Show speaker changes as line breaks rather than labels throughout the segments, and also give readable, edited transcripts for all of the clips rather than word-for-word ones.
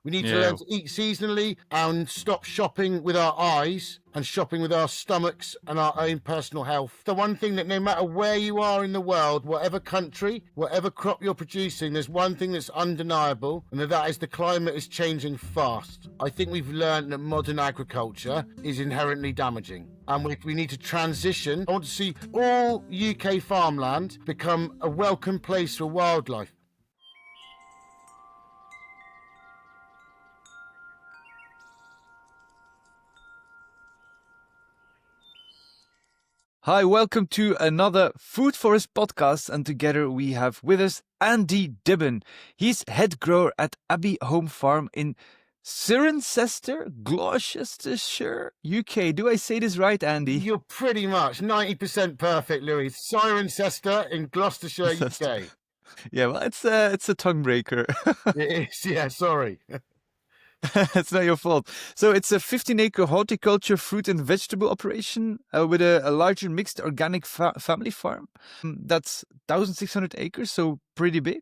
We need to learn to eat seasonally and stop shopping with our eyes and shopping with our stomachs and our own personal health. The one thing that no matter where you are in the world, whatever country, whatever crop you're producing, there's one thing that's undeniable, and that is the climate is changing fast. I think we've learned that modern agriculture is inherently damaging. And we need to transition. I want to see all UK farmland become a welcome place for wildlife.
Hi, welcome to another Food Forest podcast, and together we have with us Andy Dibben. He's head grower at Abbey Home Farm in Cirencester, Gloucestershire, UK. Do I say this right, Andy?
You're pretty much 90% perfect, Louis. Cirencester in Gloucestershire, UK.
Yeah, well, it's a tongue breaker.
It is, yeah, sorry.
It's not your fault. So it's a 15-acre horticulture, fruit and vegetable operation with a larger mixed organic family farm. That's 1,600 acres, so pretty big.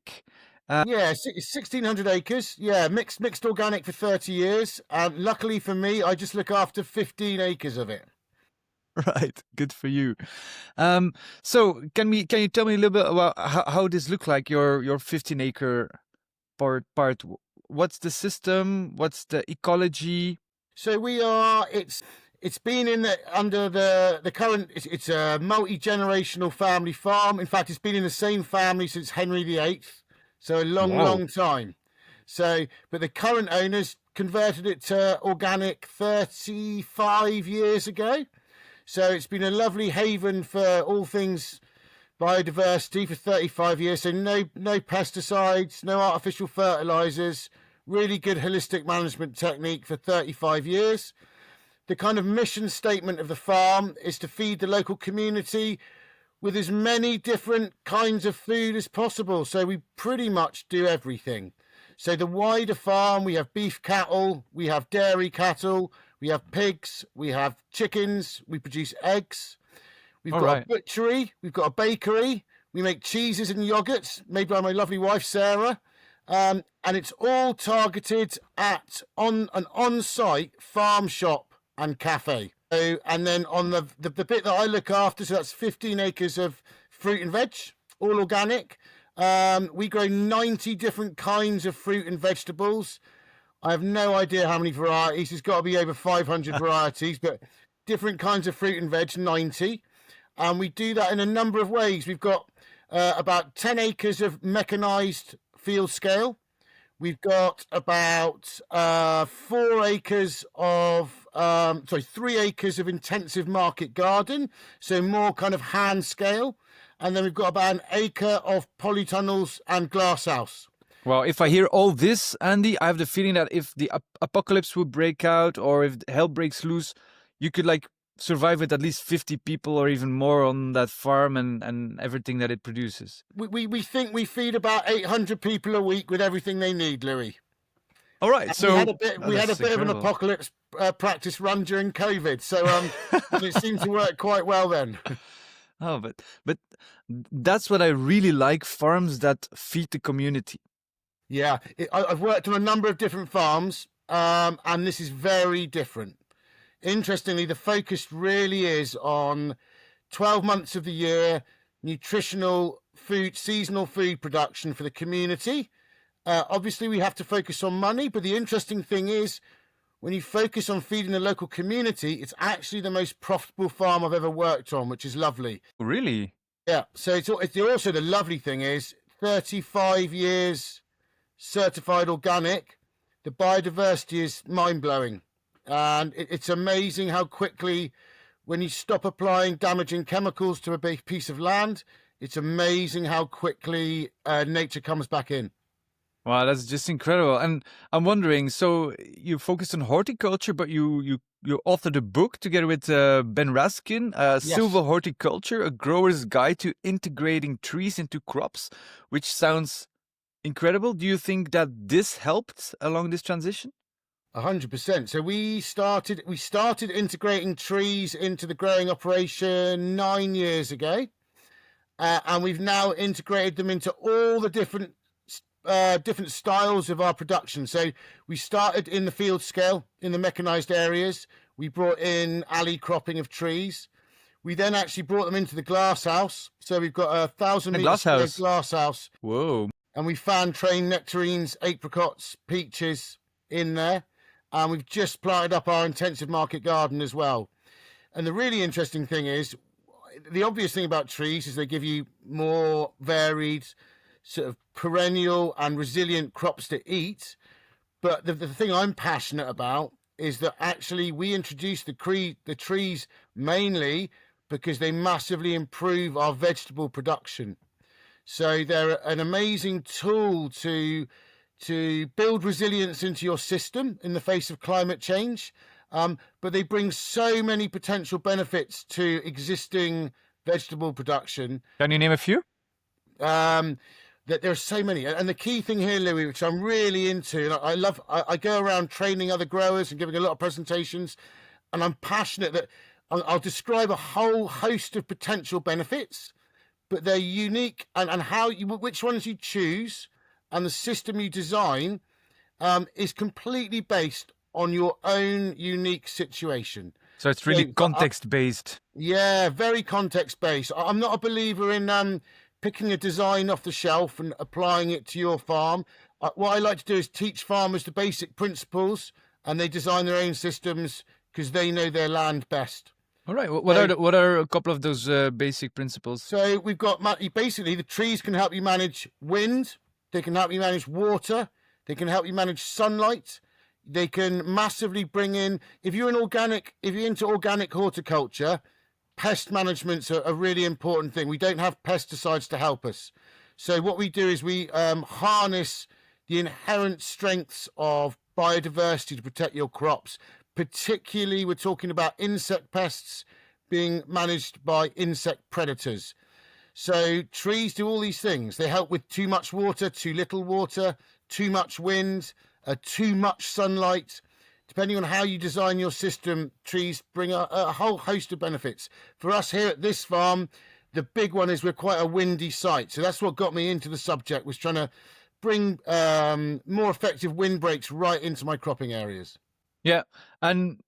Yeah, 1,600 acres. Yeah, mixed organic for 30 years. Luckily for me, I just look after 15 acres of it.
Right, good for you. So can you tell me a little bit about how this look like, your 15-acre part? What's the system? What's the ecology?
So it's been under the current, it's a multi-generational family farm. In fact, it's been in the same family since Henry VIII. So a long time. So, but the current owners converted it to organic 35 years ago. So it's been a lovely haven for all things biodiversity for 35 years. So no pesticides, no artificial fertilizers, really good holistic management technique for 35 years. The kind of mission statement of the farm is to feed the local community with as many different kinds of food as possible. So we pretty much do everything. So the wider farm, we have beef cattle, we have dairy cattle, we have pigs, we have chickens, we produce eggs. We've got a butchery, we've got a bakery, we make cheeses and yogurts made by my lovely wife, Sarah. And it's all targeted at an on-site farm shop and cafe. So, and then on the bit that I look after, so that's 15 acres of fruit and veg, all organic. We grow 90 different kinds of fruit and vegetables. I have no idea how many varieties. It's got to be over 500 varieties, but different kinds of fruit and veg, 90. And we do that in a number of ways. We've got about 10 acres of mechanized field scale. We've got about 3 acres of intensive market garden, so more kind of hand scale. And then we've got about an acre of polytunnels and glasshouse.
Well, if I hear all this, Andy, I have the feeling that if the apocalypse would break out or if hell breaks loose, you could survive with at least 50 people or even more on that farm and everything that it produces.
We think we feed about 800 people a week with everything they need, Louis.
All right,
and
so
we had a bit of an apocalypse practice run during COVID, so and it seemed to work quite well then.
Oh, but that's what I really like, farms that feed the community.
Yeah, I've worked on a number of different farms, and this is very different. Interestingly, the focus really is on 12 months of the year, nutritional food, seasonal food production for the community. Obviously, we have to focus on money, but the interesting thing is when you focus on feeding the local community, it's actually the most profitable farm I've ever worked on, which is lovely.
Really?
Yeah. So it's also the lovely thing is 35 years certified organic. The biodiversity is mind-blowing. And it's amazing how quickly, when you stop applying damaging chemicals to a big piece of land, it's amazing how quickly nature comes back in.
Wow, that's just incredible. And I'm wondering, so you focused on horticulture, but you authored a book together with Ben Raskin,
Yes.
Silver Horticulture, a grower's guide to integrating trees into crops, which sounds incredible. Do you think that this helped along this transition?
100%. So we started integrating trees into the growing operation 9 years ago, and we've now integrated them into all the different different styles of our production. So we started in the field scale, in the mechanized areas. We brought in alley cropping of trees. We then actually brought them into the glass house. So we've got 1,000 meter square glass house.
Whoa.
And we fan trained nectarines, apricots, peaches in there. And we've just planted up our intensive market garden as well. And the really interesting thing is, the obvious thing about trees is they give you more varied, sort of perennial and resilient crops to eat. But the thing I'm passionate about is that actually we introduced the trees mainly because they massively improve our vegetable production. So they're an amazing tool to build resilience into your system in the face of climate change. But they bring so many potential benefits to existing vegetable production.
Can you name a few?
That there are so many. And the key thing here, Louis, which I'm really into, and I go around training other growers and giving a lot of presentations, and I'm passionate that I'll describe a whole host of potential benefits, but they're unique, and which ones you choose and the system you design is completely based on your own unique situation.
So it's really context-based.
Yeah, very context-based. I'm not a believer in picking a design off the shelf and applying it to your farm. What I like to do is teach farmers the basic principles, and they design their own systems because they know their land best.
All right. What are a couple of those basic principles?
So we've got basically the trees can help you manage wind. They can help you manage water. They can help you manage sunlight. They can massively bring in, if you're into organic horticulture, pest management's a really important thing. We don't have pesticides to help us. So what we do is we harness the inherent strengths of biodiversity to protect your crops. Particularly, we're talking about insect pests being managed by insect predators. So trees do all these things. They help with too much water, too little water, too much wind, too much sunlight. Depending on how you design your system, trees bring a whole host of benefits. For us here at this farm, the big one is we're quite a windy site. So that's what got me into the subject, was trying to bring more effective windbreaks right into my cropping areas.
Yeah, and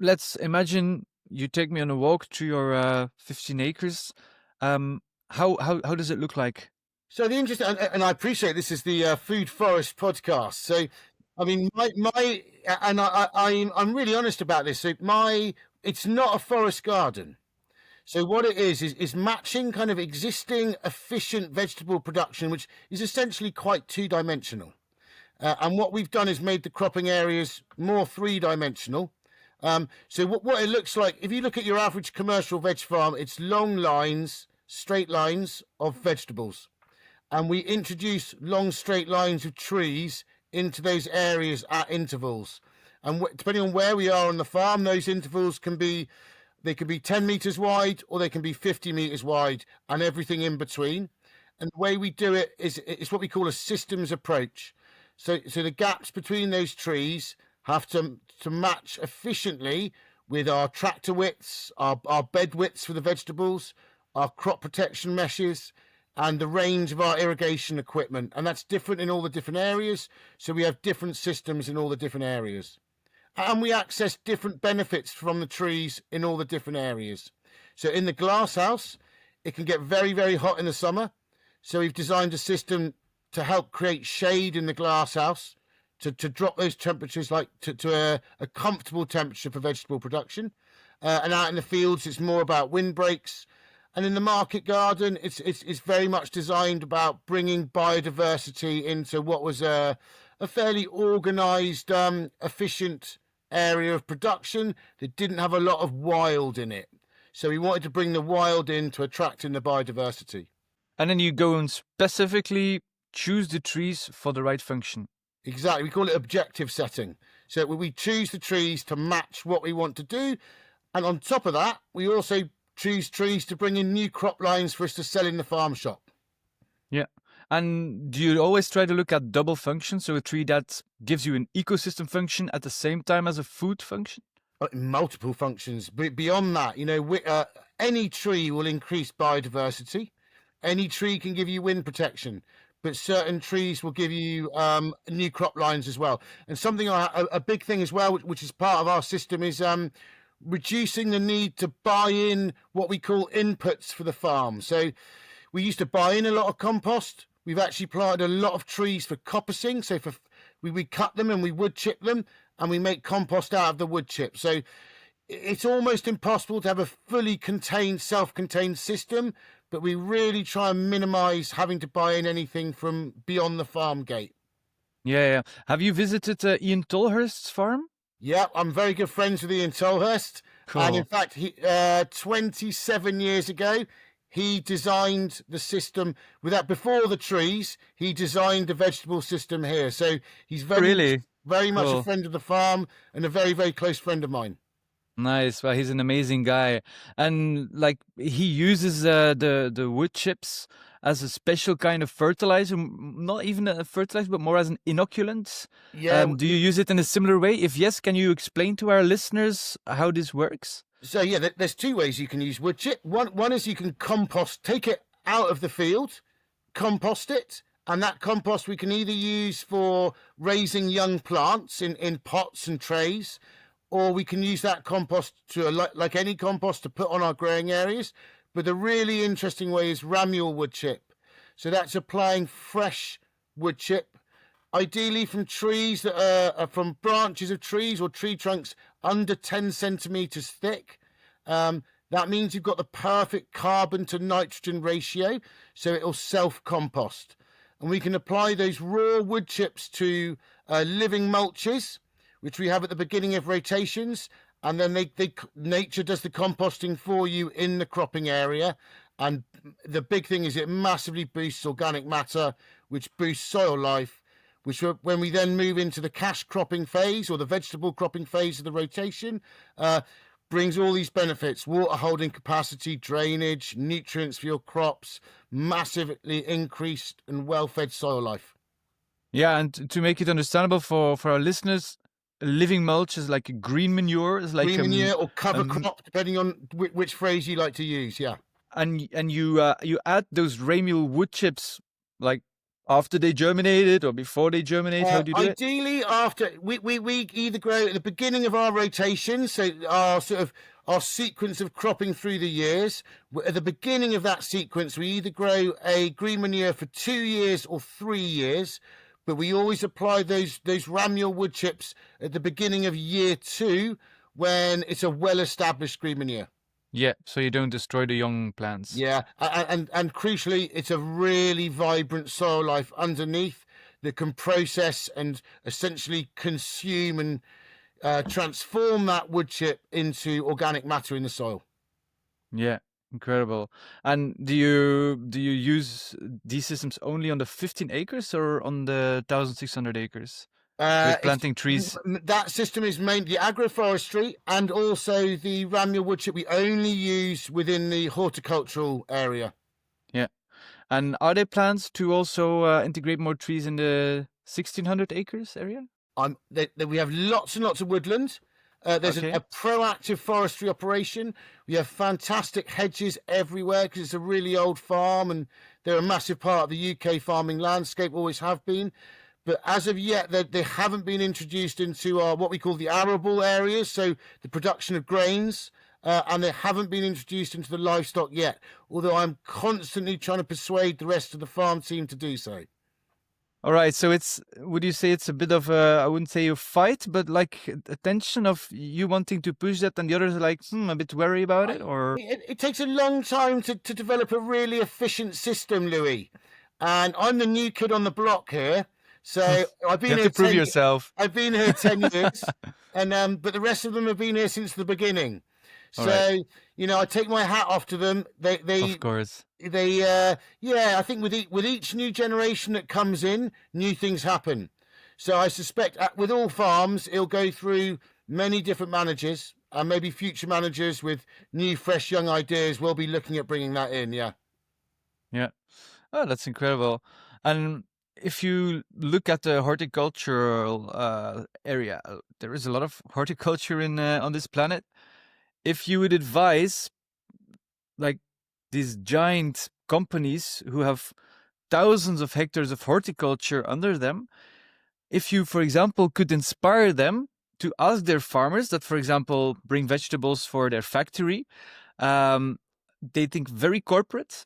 let's imagine you take me on a walk through your 15 acres. How does it look like?
So the interesting, and I appreciate this is the Food Forest podcast. So, I mean, I'm really honest about this. So it's not a forest garden. So what it is matching kind of existing efficient vegetable production, which is essentially quite two-dimensional. And what we've done is made the cropping areas more three-dimensional. So what it looks like, if you look at your average commercial veg farm, it's long lines, straight lines of vegetables. And we introduce long straight lines of trees into those areas at intervals. And depending on where we are on the farm, those intervals can be 10 meters wide, or they can be 50 meters wide, and everything in between. And the way we do it is what we call a systems approach. So the gaps between those trees have to match efficiently with our tractor widths, our bed widths for the vegetables, our crop protection meshes, and the range of our irrigation equipment. And that's different in all the different areas. So we have different systems in all the different areas. And we access different benefits from the trees in all the different areas. So in the glass house, it can get very, very hot in the summer. So we've designed a system to help create shade in the glass house, to drop those temperatures to a comfortable temperature for vegetable production. And out in the fields, it's more about windbreaks. And in the market garden, it's very much designed about bringing biodiversity into what was a fairly organised, efficient area of production that didn't have a lot of wild in it. So we wanted to bring the wild in to attract in the biodiversity.
And then you go and specifically choose the trees for the right function.
Exactly. We call it objective setting. So we choose the trees to match what we want to do. And on top of that, we also choose trees to bring in new crop lines for us to sell in the farm shop.
Yeah. And do you always try to look at double function? So a tree that gives you an ecosystem function at the same time as a food function?
Multiple functions. But beyond that, any tree will increase biodiversity. Any tree can give you wind protection. but certain trees will give you new crop lines as well. And something a big thing as well, which is part of our system, is reducing the need to buy in what we call inputs for the farm. So we used to buy in a lot of compost. We've actually planted a lot of trees for coppicing. So we cut them and we wood chip them, and we make compost out of the wood chip. So it's almost impossible to have a fully contained, self-contained system, but we really try and minimize having to buy in anything from beyond the farm gate.
Yeah. Have you visited Ian Tolhurst's farm?
Yeah, I'm very good friends with Ian Tolhurst.
Cool.
And in fact, 27 years ago, he designed the system before the trees. He designed the vegetable system here. So he's very much
Cool.
a friend of the farm and a very, very close friend of mine.
Nice. Well, he's an amazing guy, and like he uses the wood chips as a special kind of fertilizer, not even a fertilizer, but more as an inoculant.
Yeah.
Do you use it in a similar way? If yes, can you explain to our listeners how this works?
So yeah, there's two ways you can use wood chip. One is you can take it out of the field, compost it, and that compost we can either use for raising young plants in pots and trays, or we can use that compost like any compost to put on our growing areas. But the really interesting way is ramule wood chip. So that's applying fresh wood chip, ideally from trees that are from branches of trees or tree trunks under 10 centimeters thick. That means you've got the perfect carbon to nitrogen ratio, so it'll self-compost. And we can apply those raw wood chips to living mulches, which we have at the beginning of rotations, and then nature does the composting for you in the cropping area. And the big thing is it massively boosts organic matter, which boosts soil life, which when we then move into the cash cropping phase or the vegetable cropping phase of the rotation, brings all these benefits: water holding capacity, drainage, nutrients for your crops, massively increased and well-fed soil life.
Yeah, and to make it understandable for our listeners, living mulch is like a green manure. It's like
green manure or cover crop, depending on which phrase you like to use. Yeah.
And you add those ramule wood chips like after they germinated or before they germinate. How do you do it?
Ideally, after we either grow at the beginning of our rotation, so our sequence of cropping through the years. At the beginning of that sequence, we either grow a green manure for 2 years or 3 years. But we always apply those ramule wood chips at the beginning of year 2 when it's a well-established green manure.
Yeah, so you don't destroy the young plants.
Yeah, and crucially, it's a really vibrant soil life underneath that can process and essentially consume and transform that wood chip into organic matter in the soil.
Yeah. Incredible. And do you use these systems only on the 15 acres or on the 1,600 acres? With planting trees?
That system is mainly agroforestry, and also the ramule wood chip we only use within the horticultural area.
Yeah. And are there plans to also integrate more trees in the 1,600 acres area?
We have lots and lots of woodland. There's
Okay.
a proactive forestry operation. We have fantastic hedges everywhere because it's a really old farm and they're a massive part of the UK farming landscape, always have been. But as of yet, they haven't been introduced into our what we call the arable areas, so the production of grains, and they haven't been introduced into the livestock yet, although I'm constantly trying to persuade the rest of the farm team to do so.
All right, so would you say it's a bit of a, I wouldn't say a fight, but like a tension of you wanting to push that and the others are like, a bit wary about it, or?
It takes a long time to develop a really efficient system, Louis. And I'm the new kid on the block here. So I've been
You have
here
to prove yourself.
I've been here 10 years, and but the rest of them have been here since the beginning. So,
right.
I take my hat off to them.
Of course.
I think with each new generation that comes in, new things happen. So I suspect with all farms, it'll go through many different managers, and maybe future managers with new, fresh, young ideas will be looking at bringing that in. Yeah.
Yeah. Oh, that's incredible. And if you look at the horticultural area, there is a lot of horticulture on this planet. If you would advise, like these giant companies who have thousands of hectares of horticulture under them. If you, for example, could inspire them to ask their farmers that, for example, bring vegetables for their factory, they think very corporate.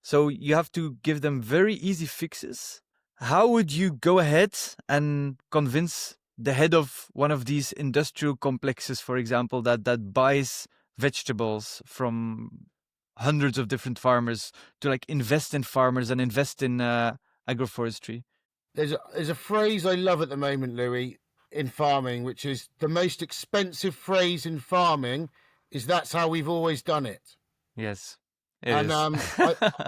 So you have to give them very easy fixes. How would you go ahead and convince the head of one of these industrial complexes, for example, that buys vegetables from hundreds of different farmers to like invest in farmers and invest in agroforestry?
There's a phrase I love at the moment, Louis, in farming, which is the most expensive phrase in farming is "that's how we've always done it."
Yes, it
And
is.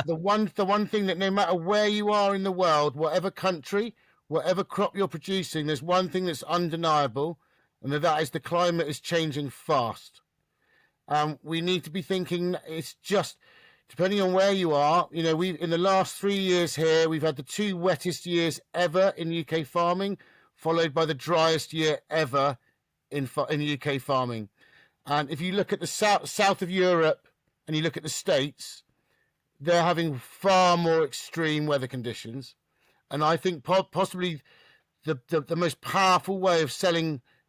the one thing that no matter where you are in the world, whatever country, whatever crop you're producing, there's one thing that's undeniable, and that is the climate is changing fast. We need to be thinking it's just depending on where you are. You know, we in the last 3 years here, we've had the 2 wettest years ever in UK farming, followed by the driest year ever in UK farming. And if you look at the south of Europe and you look at the States, they're having far more extreme weather conditions. And I think possibly the most powerful way of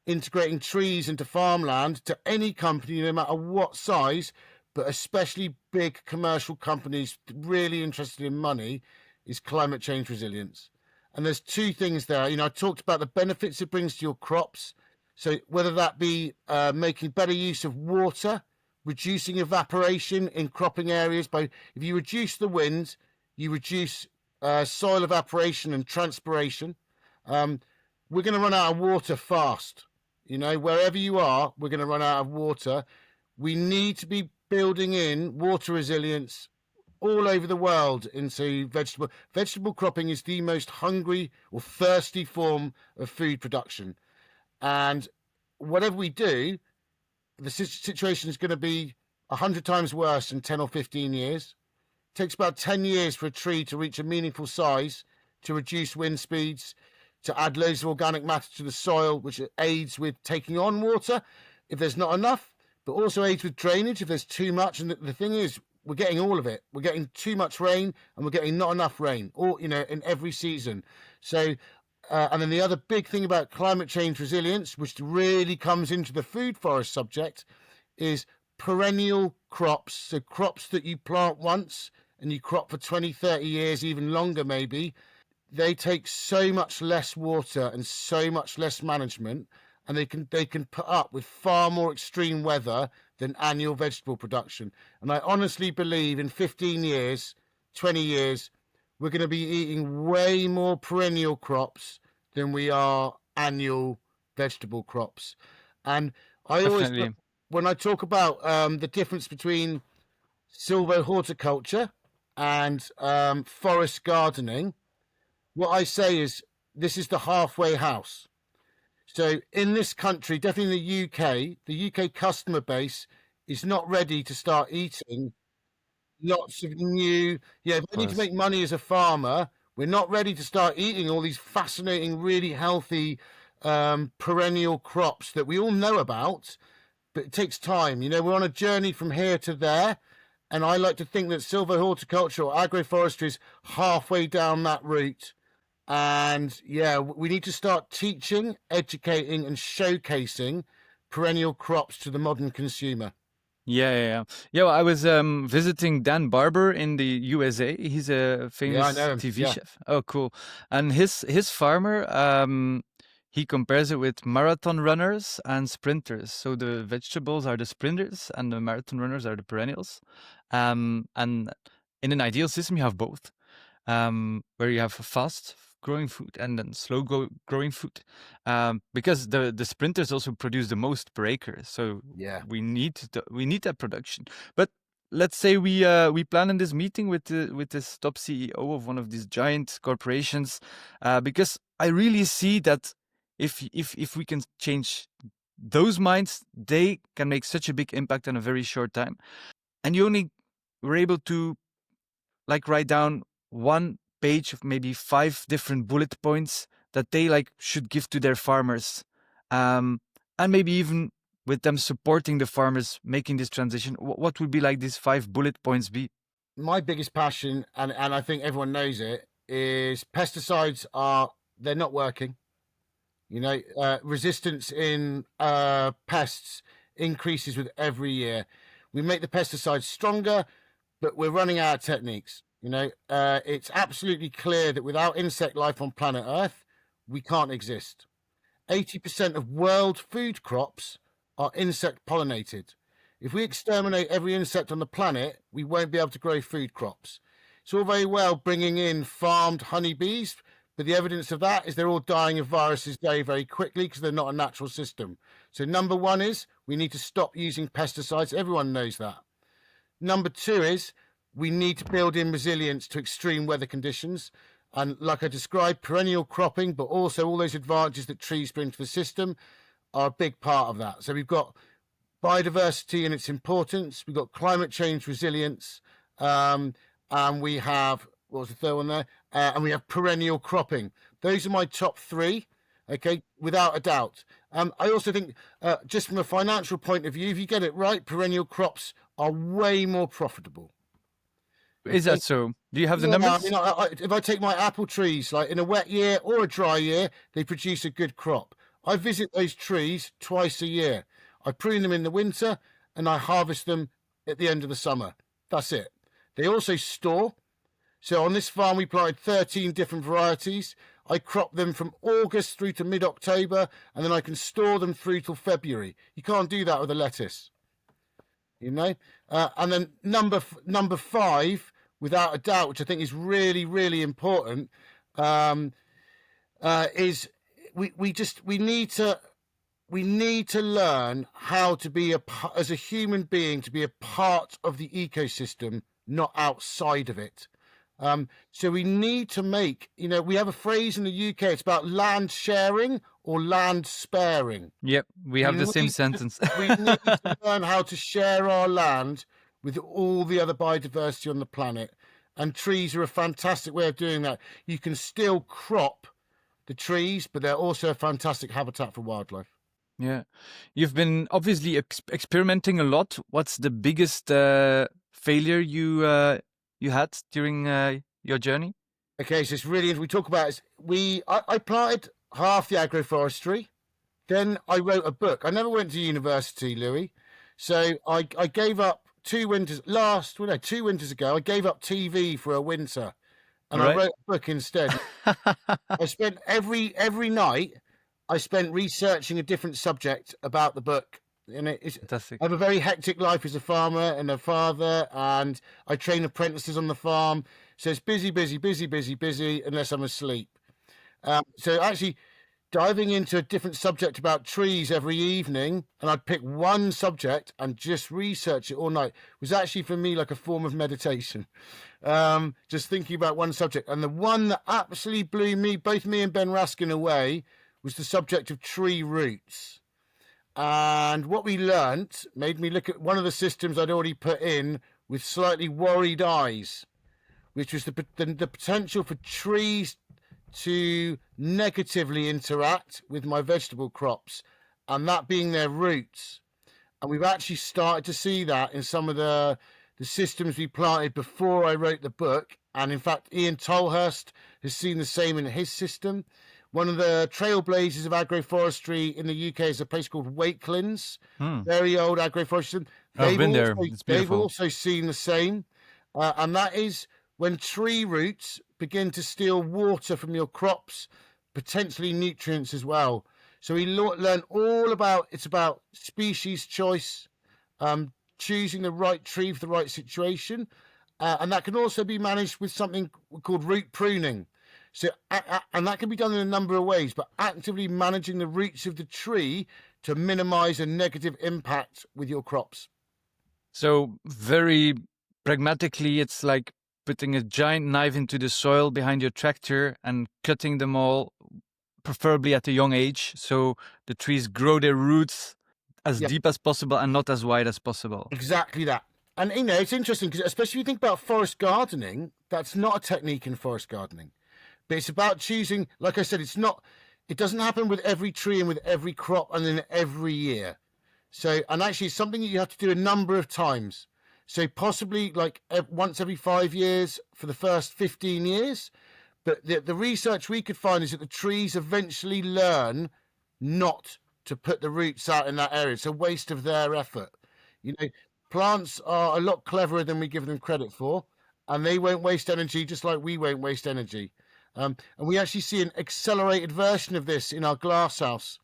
integrating trees into farmland to any company, no matter what size, but especially big commercial companies really interested in money, is climate change resilience. And there's 2 things there. You know, I talked about the benefits it brings to your crops. So whether that be making better use of water, reducing evaporation in cropping areas if you reduce the wind, you reduce soil evaporation and transpiration. We're going to run out of water fast. You know, wherever you are, we're going to run out of water. We need to be building in water resilience all over the world into vegetable cropping is the most hungry or thirsty form of food production. And whatever we do, the situation is going to be 100 times worse in 10 or 15 years. It takes about 10 years for a tree to reach a meaningful size, to reduce wind speeds, to add loads of organic matter to the soil, which aids with taking on water if there's not enough, but also aids with drainage if there's too much. And the thing is, we're getting all of it. We're getting too much rain and we're getting not enough rain, or in every season. So, and then the other big thing about climate change resilience, which really comes into the food forest subject, is perennial crops. So crops that you plant once and you crop for 20, 30 years, even longer maybe. They take so much less water and so much less management, and they can put up with far more extreme weather than annual vegetable production. And I honestly believe in 15 years, 20 years, we're going to be eating way more perennial crops than we are annual vegetable crops. And I always,
Definitely.
when I talk about the difference between silvofhorticulture and forest gardening, what I say is this is the halfway house. So in this country, definitely in the UK customer base is not ready to start eating lots of new. Yeah, if we need to make money as a farmer, we're not ready to start eating all these fascinating, really healthy perennial crops that we all know about, but it takes time. You know, we're on a journey from here to there. And I like to think that silvofhorticulture or agroforestry is halfway down that route. And yeah, we need to start teaching, educating, and showcasing perennial crops to the modern consumer.
Yeah. Well, I was visiting Dan Barber in the USA. He's a
Yeah, I
famous
know him.
TV
Yeah.
chef. Oh, cool. And his farmer, he compares it with marathon runners and sprinters. So the vegetables are the sprinters and the marathon runners are the perennials. And in an ideal system, you have both, where you have fast growing food and then slow growing food, because the sprinters also produce the most per acre. So
Yeah.
we need that production. But let's say we plan in this meeting with this top CEO of one of these giant corporations, because I really see that if we can change those minds, they can make such a big impact in a very short time. And you only were able to like write down one page of maybe 5 different bullet points that they like should give to their farmers, and maybe even with them supporting the farmers making this transition. What would be like these 5 bullet points be?
my biggest passion, and I think everyone knows it, is pesticides they're not working. Resistance in pests increases with every year. We make the pesticides stronger, but we're running out of techniques. It's absolutely clear that without insect life on planet Earth, we can't exist. 80% of world food crops are insect pollinated. If we exterminate every insect on the planet, we won't be able to grow food crops. It's all very well bringing in farmed honeybees, but the evidence of that is they're all dying of viruses very, very quickly because they're not a natural system. So number one is we need to stop using pesticides. Everyone knows that. Number two is we need to build in resilience to extreme weather conditions. And like I described, perennial cropping, but also all those advantages that trees bring to the system are a big part of that. So we've got biodiversity and its importance. We've got climate change resilience. And we have, what was the third one there? And we have perennial cropping. Those are my top three, okay, without a doubt. I also think, just from a financial point of view, if you get it right, perennial crops are way more profitable.
Is that so? Do you have the numbers?
If I take my apple trees, like in a wet year or a dry year, they produce a good crop. I visit those trees twice a year. I prune them in the winter and I harvest them at the end of the summer. That's it. They also store. So on this farm, we planted 13 different varieties. I crop them from August through to mid-October, and then I can store them through till February. You can't do that with a lettuce, And then number five, without a doubt, which I think is really, really important, is we need to learn how to be as a human being, to be a part of the ecosystem, not outside of it. So we need to make, we have a phrase in the UK, it's about land sharing or land sparing.
Yep, we have the same sentence.
We need to learn how to share our land with all the other biodiversity on the planet. And trees are a fantastic way of doing that. You can still crop the trees, but they're also a fantastic habitat for wildlife.
Yeah. You've been obviously experimenting a lot. What's the biggest failure you had during your journey?
Okay, so it's really, we talk about it. I planted half the agroforestry. Then I wrote a book. I never went to university, Louis. So I gave up 2 winters ago. I gave up TV for a winter, and I wrote a book instead. I spent every night I spent researching a different subject about the book. And I have a very hectic life as a farmer and a father, and I train apprentices on the farm. So it's busy unless I'm asleep. So actually diving into a different subject about trees every evening, and I'd pick one subject and just research it all night, was actually for me like a form of meditation. Just thinking about one subject. And the one that absolutely blew both me and Ben Raskin away was the subject of tree roots. And what we learnt made me look at one of the systems I'd already put in with slightly worried eyes, which was the potential for trees to negatively interact with my vegetable crops, and that being their roots. And we've actually started to see that in some of the systems we planted before I wrote the book. And in fact, Ian Tolhurst has seen the same in his system. One of the trailblazers of agroforestry in the UK is a place called Wakelands, very old agroforestry.
I've been there. It's beautiful.
They've also seen the same. And that is when tree roots begin to steal water from your crops, potentially nutrients as well. So we learn all about, it's about species choice, choosing the right tree for the right situation. And that can also be managed with something called root pruning. So, and that can be done in a number of ways, but actively managing the roots of the tree to minimize a negative impact with your crops.
So very pragmatically, it's like putting a giant knife into the soil behind your tractor and cutting them all, preferably at a young age, so the trees grow their roots as deep as possible and not as wide as possible.
Exactly that. And, it's interesting because especially if you think about forest gardening, that's not a technique in forest gardening. But it's about choosing, like I said, it doesn't happen with every tree and with every crop and in every year. So, and actually it's something that you have to do a number of times. So possibly like once every 5 years for the first 15 years. But the research we could find is that the trees eventually learn not to put the roots out in that area. It's a waste of their effort. You know, plants are a lot cleverer than we give them credit for, and they won't waste energy just like we won't waste energy. And we actually see an accelerated version of this in our glasshouse,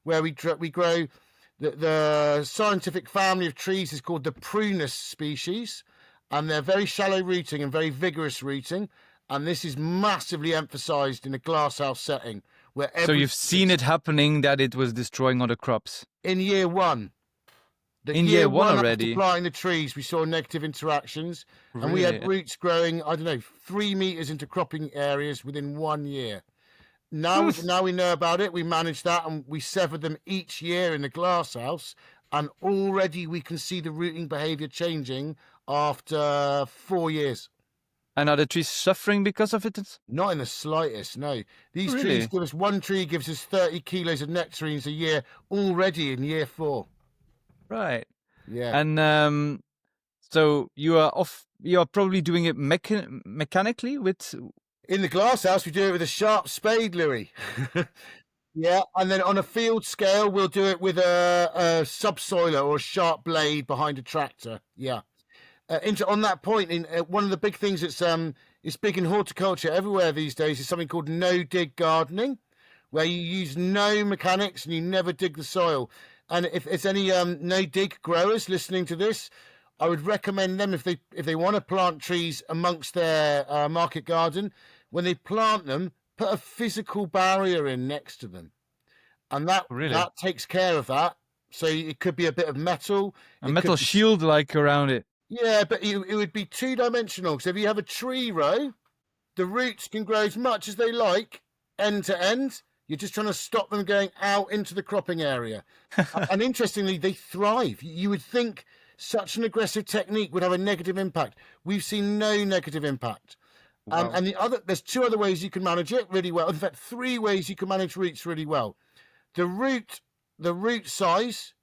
where we grow the scientific family of trees is called the prunus species, and they're very shallow rooting and very vigorous rooting. And this is massively emphasized in a glasshouse setting.
So you've seen it happening, that it was destroying other crops?
In year one.
In year one already?
After planting the trees, we saw negative interactions. Really? And we had roots growing, 3 meters into cropping areas within 1 year. Now we know about it. We managed that, and we severed them each year in the glasshouse. And already we can see the rooting behavior changing after 4 years.
And are the trees suffering because of it?
Not in the slightest, no. These trees give us, one tree gives us 30 kilos of nectarines a year already in year 4.
Right.
Yeah.
And so you are probably doing it mechanically with...
In the glasshouse, we do it with a sharp spade, Louis. Yeah, and then on a field scale, we'll do it with a subsoiler or a sharp blade behind a tractor. Yeah. On that point, one of the big things that's it's big in horticulture everywhere these days is something called no-dig gardening, where you use no mechanics and you never dig the soil. And if there's any no-dig growers listening to this, I would recommend them if they want to plant trees amongst their market garden, when they plant them, put a physical barrier in next to them, and that takes care of that. So it could be a bit of metal,
a metal shield like around it.
Yeah, but it would be 2-dimensional. So if you have a tree row, the roots can grow as much as they like, end to end. You're just trying to stop them going out into the cropping area. And interestingly, they thrive. You would think such an aggressive technique would have a negative impact. We've seen no negative impact. Wow. And there's 2 other ways you can manage it really well. In fact, 3 ways you can manage roots really well. The root size,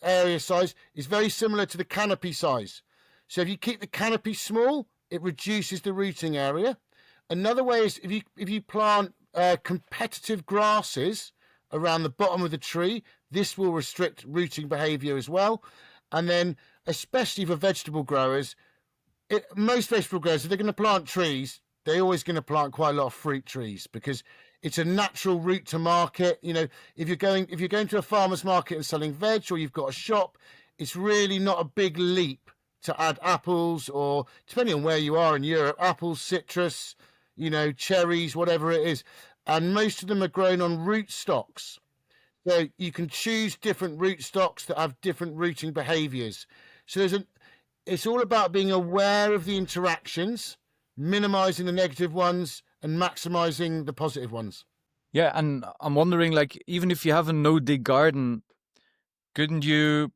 area size, is very similar to the canopy size. So if you keep the canopy small, it reduces the rooting area. Another way is if you plant competitive grasses around the bottom of the tree, this will restrict rooting behavior as well. And then, especially for vegetable growers, most vegetable growers, if they're going to plant trees, they're always going to plant quite a lot of fruit trees, because it's a natural route to market. You know, if you're going to a farmer's market and selling veg, or you've got a shop, it's really not a big leap to add apples, or depending on where you are in Europe, apples, citrus, cherries, whatever it is. And most of them are grown on root stocks. So you can choose different root stocks that have different rooting behaviors. So it's all about being aware of the interactions, minimizing the negative ones and maximizing the positive ones.
Yeah, and I'm wondering, like, even if you have a no-dig garden, couldn't you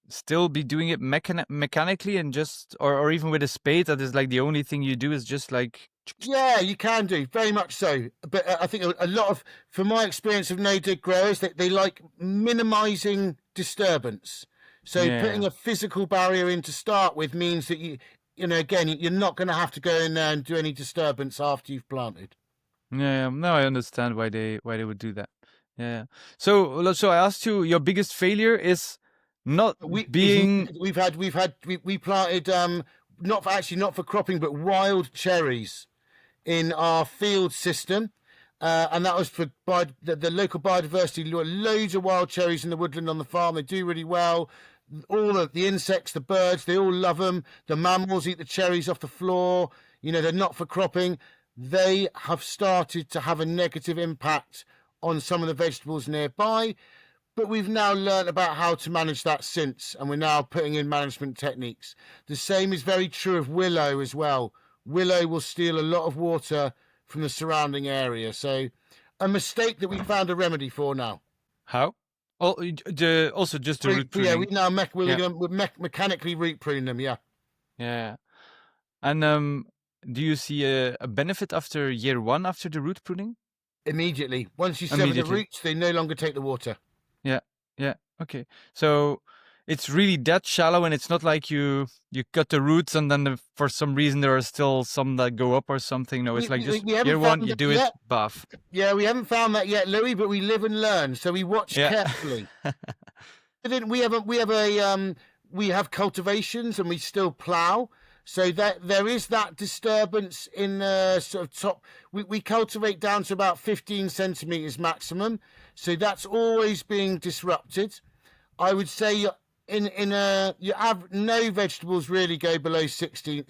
still be doing it mechanically and just, or even with a spade, that is like the only thing you do is just like...
Yeah, you can do, very much so. But I think a lot of, from my experience of no-dig growers, they like minimizing disturbance. So putting a physical barrier in to start with means that again, you're not going to have to go in there and do any disturbance after you've planted.
Yeah, no, I understand why they would do that. Yeah. So I asked you, your biggest failure is not being...
We planted not for cropping, but wild cherries in our field system, and that was for the local biodiversity. Loads of wild cherries in the woodland on the farm. They do really well. All of the insects, the birds, they all love them. The mammals eat the cherries off the floor. They're not for cropping. They have started to have a negative impact on some of the vegetables nearby. But we've now learned about how to manage that since, and we're now putting in management techniques. The same is very true of willow as well. Willow will steal a lot of water from the surrounding area. So a mistake that we found a remedy for now.
How? Also just the root pruning.
Yeah, we now mechanically root prune them, yeah.
Yeah. And do you see a benefit after year 1 after the root pruning?
Immediately. Once you sever the roots, they no longer take the water.
Yeah. Okay. So it's really that shallow, and it's not like you cut the roots and then for some reason there are still some that go up or something. No, it's like just
We
year
haven't
one,
found
you
it
do it,
yet.
buff.
Yeah, we haven't found that yet, Louis, but we live and learn, so we watch
Yeah.
carefully. We have cultivations and we still plough, so that there is that disturbance in the sort of top. We cultivate down to about 15 centimeters maximum, so that's always being disrupted. I would say you have no vegetables really go below 60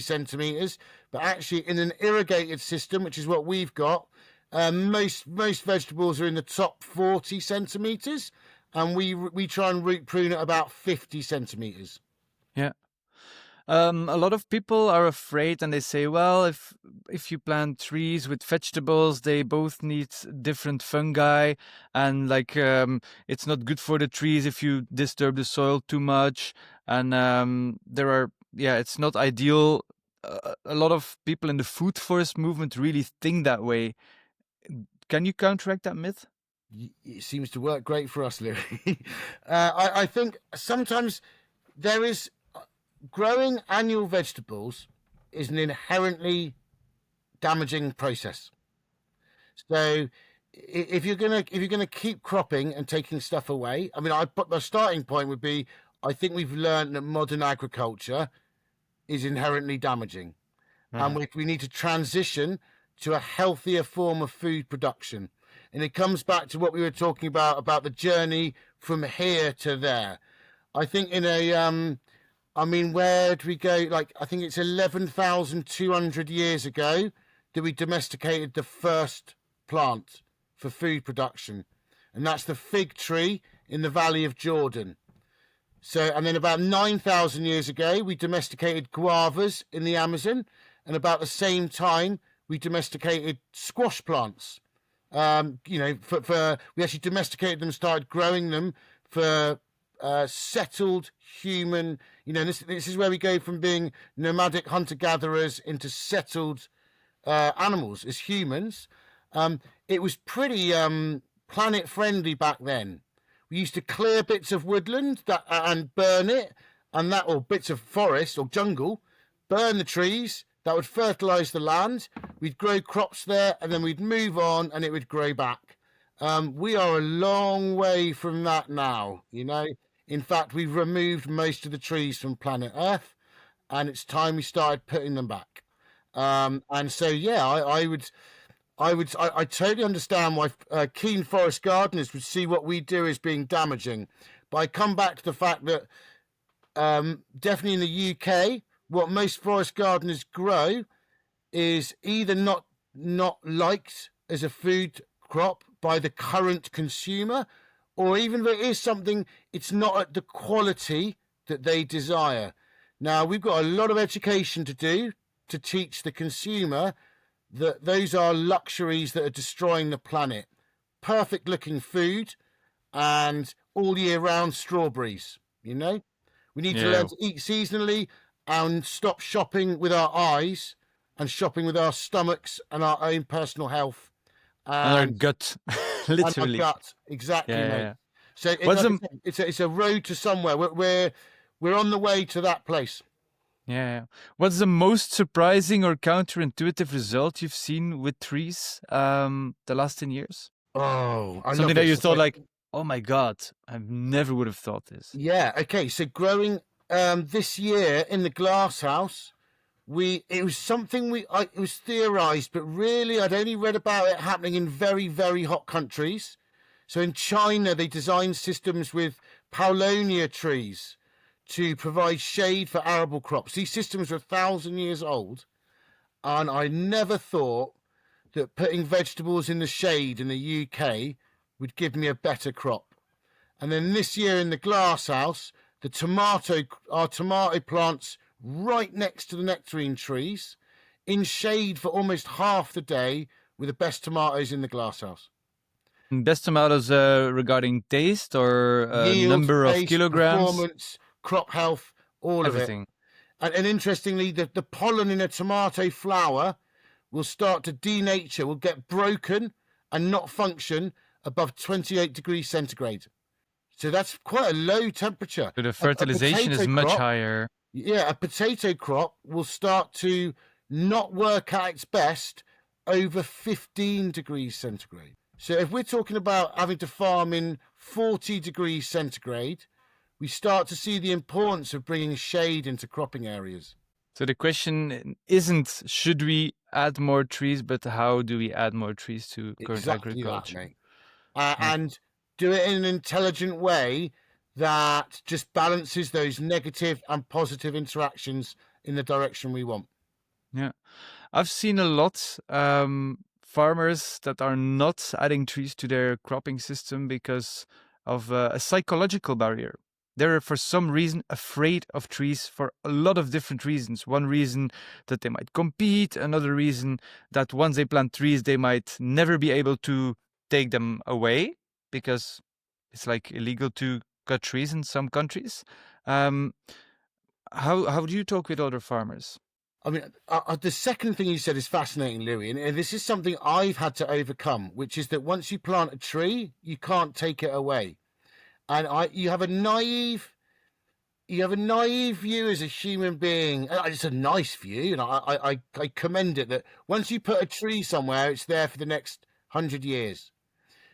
centimeters, but actually in an irrigated system, which is what we've got, most vegetables are in the top 40 centimeters, and we try and root prune at about 50 centimeters.
Yeah. A lot of people are afraid, and they say, well, if you plant trees with vegetables, they both need different fungi, and like it's not good for the trees if you disturb the soil too much, and it's not ideal. A lot of people in the food forest movement really think that way. Can you counteract that myth?
It seems to work great for us, Louis. I think sometimes there is growing annual vegetables is an inherently damaging process. So if you're gonna keep cropping and taking stuff away, I mean, my starting point would be, I think we've learned that modern agriculture is inherently damaging, and we need to transition to a healthier form of food production. And it comes back to what we were talking about the journey from here to there. I think where do we go? Like, I think it's 11,200 years ago that we domesticated the first plant for food production. And that's the fig tree in the Valley of Jordan. So, and then about 9,000 years ago, we domesticated guavas in the Amazon. And about the same time, we domesticated squash plants. We actually domesticated them, started growing them for settled human, this is where we go from being nomadic hunter-gatherers into settled animals as humans. It was pretty planet friendly back then. We used to clear bits of woodland and burn it, or bits of forest or jungle, burn the trees. That would fertilize the land. We'd grow crops there, and then we'd move on, and it would grow back. We are a long way from that now, In fact, we've removed most of the trees from planet Earth, and it's time we started putting them back. And so, yeah, I totally understand why keen forest gardeners would see what we do as being damaging. But I come back to the fact that definitely in the UK, what most forest gardeners grow is either not liked as a food crop by the current consumer, or even if it is something, it's not at the quality that they desire. Now, we've got a lot of education to do to teach the consumer that those are luxuries that are destroying the planet. Perfect looking food and all year round strawberries, We need to learn to eat seasonally and stop shopping with our eyes and shopping with our stomachs and our own personal health.
And our gut, literally.
And our gut, exactly, mate.
Yeah.
So it's a road to somewhere. We're on the way to that place.
Yeah. What's the most surprising or counterintuitive result you've seen with trees the last 10 years?
Oh,
something that you thought like, oh my God, I never would have thought this.
Yeah. Okay. So growing this year in the glass house, it was theorized, but really I'd only read about it happening in very, very hot countries. So in China, they designed systems with paulownia trees to provide shade for arable crops. These systems are 1,000 years old, and I never thought that putting vegetables in the shade in the UK would give me a better crop. And then this year in the glass house, our tomato plants right next to the nectarine trees, in shade for almost half the day, with the best tomatoes in the glass house.
Best tomatoes regarding taste or
yield,
number
taste,
of kilograms?
Performance, crop health,
everything.
Of it. And interestingly, the pollen in a tomato flower will start to denature, will get broken and not function above 28 degrees centigrade. So that's quite a low temperature.
So the fertilization is much higher.
Yeah, a potato crop will start to not work at its best over 15 degrees centigrade. So if we're talking about having to farm in 40 degrees centigrade, we start to see the importance of bringing shade into cropping areas.
So the question isn't should we add more trees, but how do we add more trees to current agriculture?
And do it in an intelligent way that just balances those negative and positive interactions in the direction we want.
Yeah, I've seen a lot farmers that are not adding trees to their cropping system because of a psychological barrier. They're for some reason afraid of trees for a lot of different reasons. One reason that they might compete, another reason that once they plant trees, they might never be able to take them away because it's like illegal to cut trees in some countries. How do you talk with other farmers?
I mean, the second thing you said is fascinating, Louis, and this is something I've had to overcome, which is that once you plant a tree, you can't take it away. And you have a naive view as a human being. It's a nice view, and I commend it that once you put a tree somewhere, it's there for the next 100 years.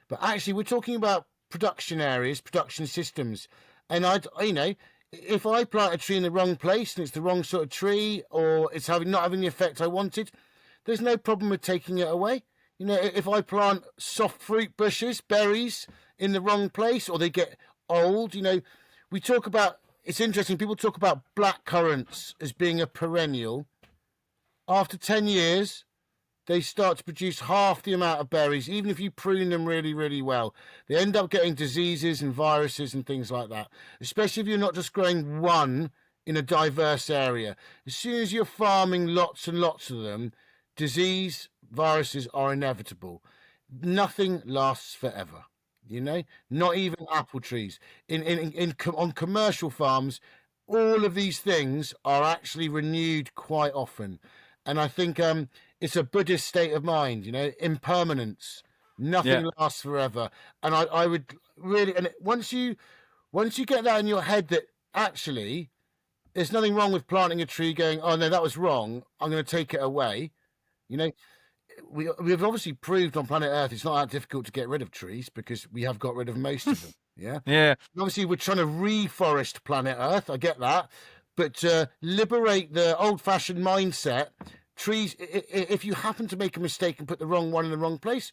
But actually, we're talking about production areas, production systems, and if I plant a tree in the wrong place and it's the wrong sort of tree, or it's not having the effect I wanted, there's no problem with taking it away. If I plant soft fruit bushes, berries in the wrong place, or they get old, we talk about, it's interesting, people talk about black currants as being a perennial. After 10 years, they start to produce half the amount of berries, even if you prune them really, really well. They end up getting diseases and viruses and things like that, especially if you're not just growing one in a diverse area. As soon as you're farming lots and lots of them, disease, viruses are inevitable. Nothing lasts forever, not even apple trees. On commercial farms, all of these things are actually renewed quite often. And I think it's a Buddhist state of mind, impermanence. Nothing lasts forever. And I would really, and once you get that in your head that actually there's nothing wrong with planting a tree going, oh no, that was wrong, I'm going to take it away. We've obviously proved on planet Earth it's not that difficult to get rid of trees because we have got rid of most of them. Yeah.
And
obviously, we're trying to reforest planet Earth. I get that. But liberate the old-fashioned mindset. Trees, if you happen to make a mistake and put the wrong one in the wrong place,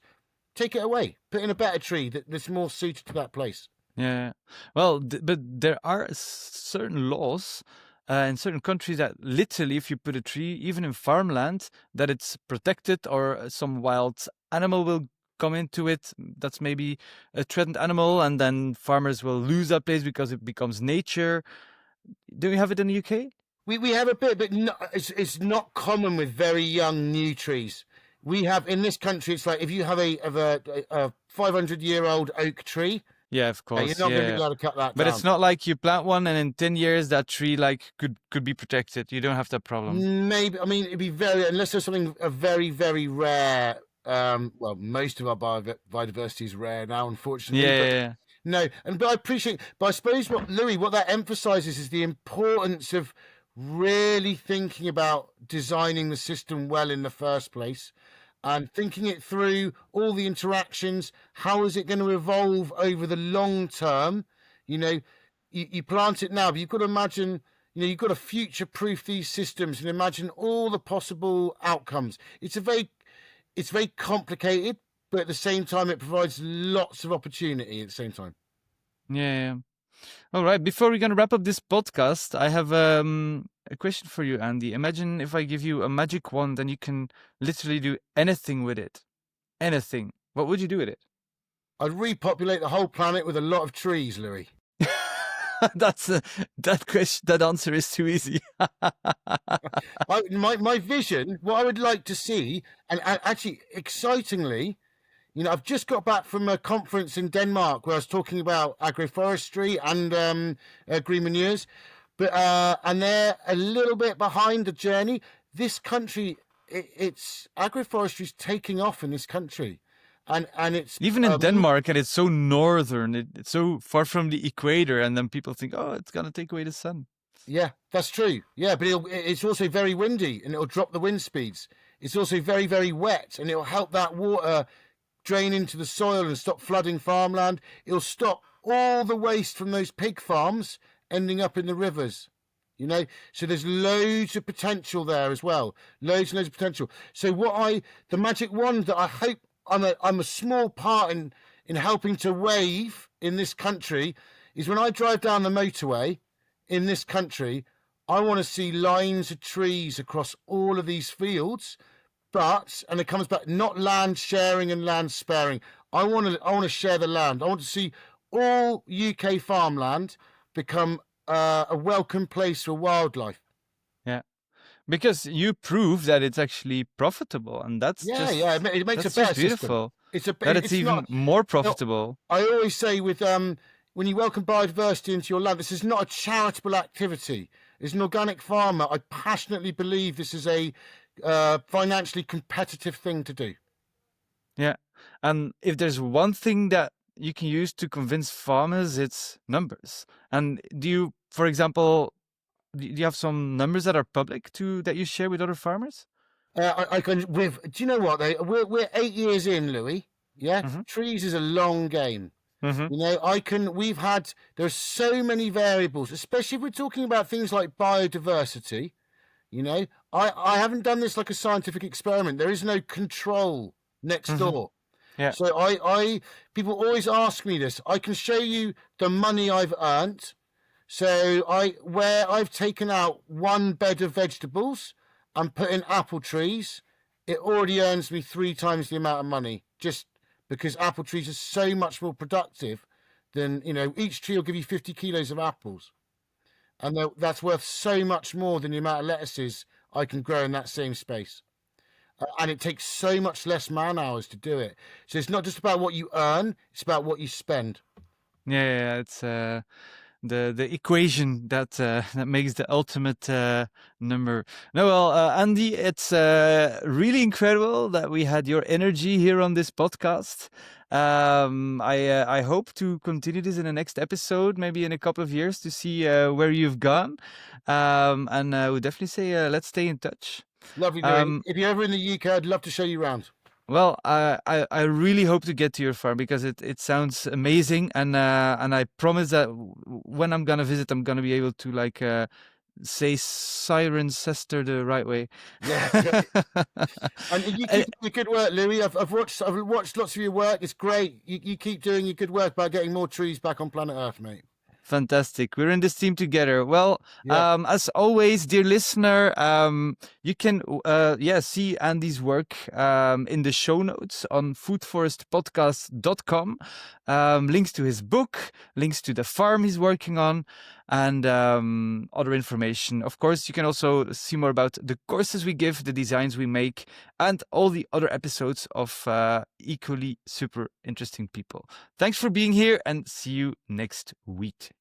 take it away. Put in a better tree that's more suited to that place.
Yeah. Well, but there are certain laws in certain countries that literally, if you put a tree, even in farmland, that it's protected or some wild animal will come into it. That's maybe a threatened animal, and then farmers will lose that place because it becomes nature. Do we have it in the UK?
We have a bit, but it's not common with very young new trees. We have in this country, it's like if you have a 500-year-old oak tree.
Yeah, of course.
You're not going to be able to cut that
but
down.
It's not like you plant one and in 10 years that tree could be protected. You don't have that problem.
Maybe, I mean, it'd be unless there's something very, very rare. Well, most of our biodiversity is rare now, unfortunately.
Yeah.
No, but I appreciate. But I suppose what that emphasizes is the importance of really thinking about designing the system well in the first place, and thinking it through all the interactions. How is it going to evolve over the long term? You plant it now, but you've got to imagine. You've got to future-proof these systems and imagine all the possible outcomes. It's very complicated, but at the same time, it provides lots of opportunity at the same time.
Yeah. All right. Before we're going to wrap up this podcast, I have a question for you, Andy. Imagine if I give you a magic wand and you can literally do anything with it. Anything. What would you do with it?
I'd repopulate the whole planet with a lot of trees, Louis.
That answer is too easy.
My vision, what I would like to see, and actually excitingly, I've just got back from a conference in Denmark where I was talking about agroforestry and green manures, and they're a little bit behind the journey. This country, it's agroforestry is taking off in this country, and it's
Even in Denmark, and it's so northern, it's so far from the equator, and then people think, oh, it's gonna take away the sun.
Yeah, that's true. Yeah, but it's also very windy, and it'll drop the wind speeds. It's also very, very wet, and it'll help that water drain into the soil and stop flooding farmland. It'll stop all the waste from those pig farms ending up in the rivers. You know, so there's loads of potential there as well. Loads and loads of potential. So the magic wand that I hope I'm a small part in helping to wave in this country is when I drive down the motorway in this country, I want to see lines of trees across all of these fields. And it comes back, not land sharing and land sparing. I want to share the land. I want to see all UK farmland become a welcome place for wildlife.
Yeah, because you prove that it's actually profitable, and that's
it makes
that's
a better
beautiful.
System.
It's even
not,
more profitable.
I always say with when you welcome biodiversity into your land, this is not a charitable activity. As an organic farmer, I passionately believe this is a financially competitive thing to do.
Yeah, and if there's one thing that you can use to convince farmers, it's numbers. And do you, for example, do you have some numbers that are public that you share with other farmers?
I can. Do you know what? We're 8 years in, Louis. Yeah, trees is a long game. You know, there's so many variables, especially if we're talking about things like biodiversity. You know, I haven't done this like a scientific experiment. There is no control next door.
Yeah.
So people always ask me this. I can show you the money I've earned. So where I've taken out one bed of vegetables and put in apple trees, it already earns me 3 times the amount of money, just because apple trees are so much more productive than, you know, each tree will give you 50 kilos of apples. And that's worth so much more than the amount of lettuces I can grow in that same space. And it takes so much less man hours to do it. So it's not just about what you earn, it's about what you spend.
Yeah, it's the equation that makes the ultimate number. No, well, Andy, it's really incredible that we had your energy here on this podcast. I hope to continue this in the next episode, maybe in a couple of years, to see where you've gone. And I would definitely say let's stay in touch.
Lovely, Louis. If you're ever in the UK, I'd love to show you around.
Well, I really hope to get to your farm because it sounds amazing, and I promise that when I'm gonna visit, I'm gonna be able to say Cirencester the right way.
Yeah. And you keep your good work, Louis. I've watched lots of your work. It's great. You keep doing your good work by getting more trees back on planet Earth, mate.
Fantastic. We're in this team together. Well, as always, dear listener, you can see Andy's work in the show notes on foodforestpodcast.com. Links to his book, links to the farm he's working on, and other information. Of course, you can also see more about the courses we give, the designs we make, and all the other episodes of equally super interesting people. Thanks for being here, and see you next week.